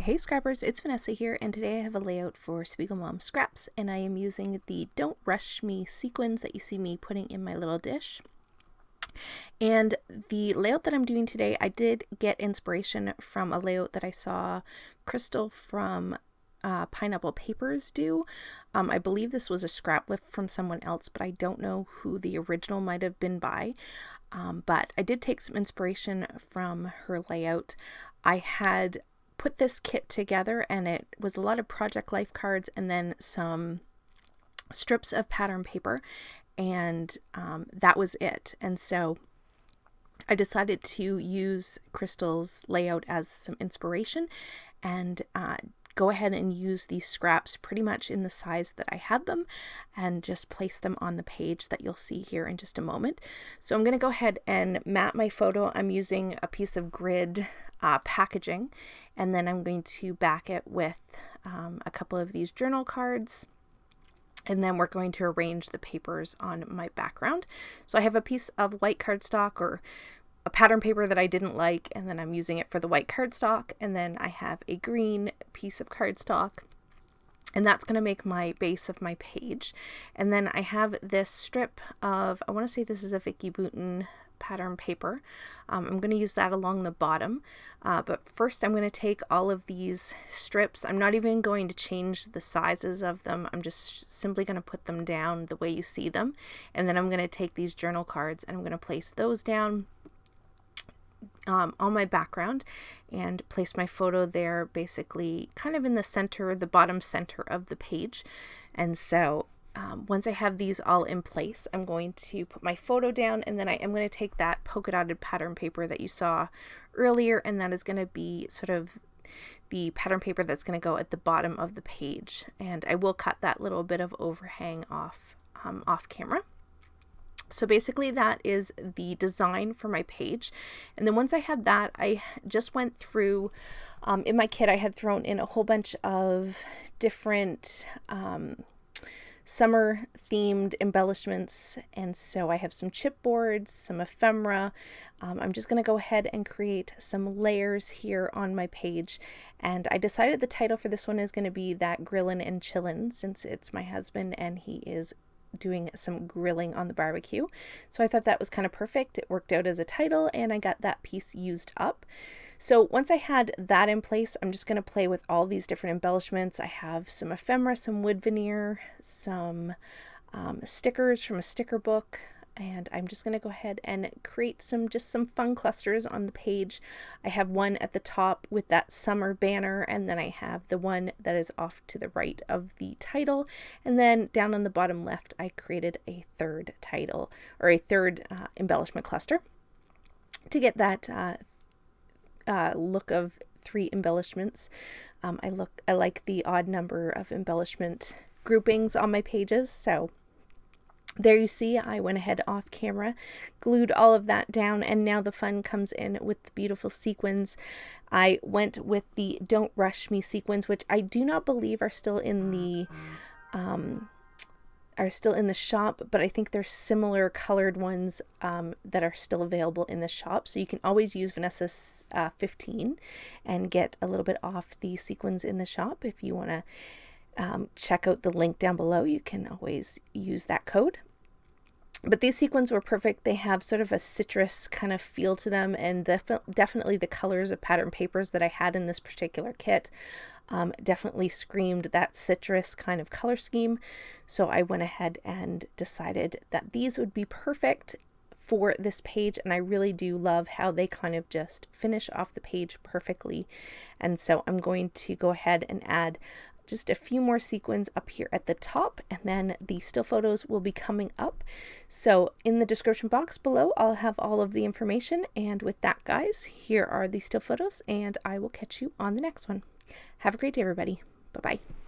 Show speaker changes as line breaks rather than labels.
Hey Scrappers, it's Vanessa here, and today I have a layout for SpiegelMom scraps, and I am using the Don't Rush Me sequins that you see me putting in my little dish. And the layout that I'm doing today, I did get inspiration from a layout that I saw Crystal from Pineapple Papers do. I believe this was a scrap lift from someone else, but I don't know who the original might have been by. But I did take some inspiration from her layout. I had put this kit together and it was a lot of Project Life cards and then some strips of pattern paper, and that was it. And so I decided to use Crystal's layout as some inspiration and go ahead and use these scraps pretty much in the size that I had them and just place them on the page that you'll see here in just a moment. So I'm going to go ahead and map my photo. I'm using a piece of grid packaging, and then I'm going to back it with a couple of these journal cards, and then we're going to arrange the papers on my background. So I have a piece of white cardstock or a pattern paper that I didn't like, and then I'm using it for the white cardstock, and then I have a green piece of cardstock, and that's going to make my base of my page. And then I have this strip of, I want to say this is a Vicky Bouton pattern paper. I'm going to use that along the bottom, but first I'm going to take all of these strips. I'm not even going to change the sizes of them. I'm just simply going to put them down the way you see them, and then I'm going to take these journal cards and I'm going to place those down on my background and place my photo there, basically kind of in the center, the bottom center of the page. And so once I have these all in place, I'm going to put my photo down, and then I am going to take that polka dotted pattern paper that you saw earlier, and that is going to be sort of the pattern paper that's going to go at the bottom of the page. And I will cut that little bit of overhang off camera. So basically that is the design for my page. And then once I had that, I just went through, in my kit I had thrown in a whole bunch of different summer themed embellishments, and so I have some chipboards, some ephemera. I'm just going to go ahead and create some layers here on my page, and I decided the title for this one is going to be that Grillin' and Chillin', since it's my husband and he is doing some grilling on the barbecue. So I thought that was kind of perfect. It worked out as a title, and I got that piece used up. So once I had that in place, I'm just going to play with all these different embellishments. I have some ephemera, some wood veneer, some stickers from a sticker book, and I'm just going to go ahead and create some fun clusters on the page. I have one at the top with that summer banner, and then I have the one that is off to the right of the title, and then down on the bottom left I created a third title, or a third embellishment cluster to get that look of 3 embellishments. I like the odd number of embellishment groupings on my pages, so there you see I went ahead off camera, glued all of that down, and now the fun comes in with the beautiful sequins. I went with the Don't Rush Me sequins, which I do not believe are still in the shop, but I think there's similar colored ones that are still available in the shop. So you can always use Vanessa's 15 and get a little bit off the sequins in the shop. If you want to check out the link down below, you can always use that code. But these sequins were perfect. They have sort of a citrus kind of feel to them, and definitely the colors of pattern papers that I had in this particular kit definitely screamed that citrus kind of color scheme. So I went ahead and decided that these would be perfect for this page, and I really do love how they kind of just finish off the page perfectly. And so I'm going to go ahead and add just a few more sequins up here at the top, and then the still photos will be coming up. So in the description box below, I'll have all of the information. And with that, guys, here are the still photos, and I will catch you on the next one. Have a great day, everybody. Bye-bye.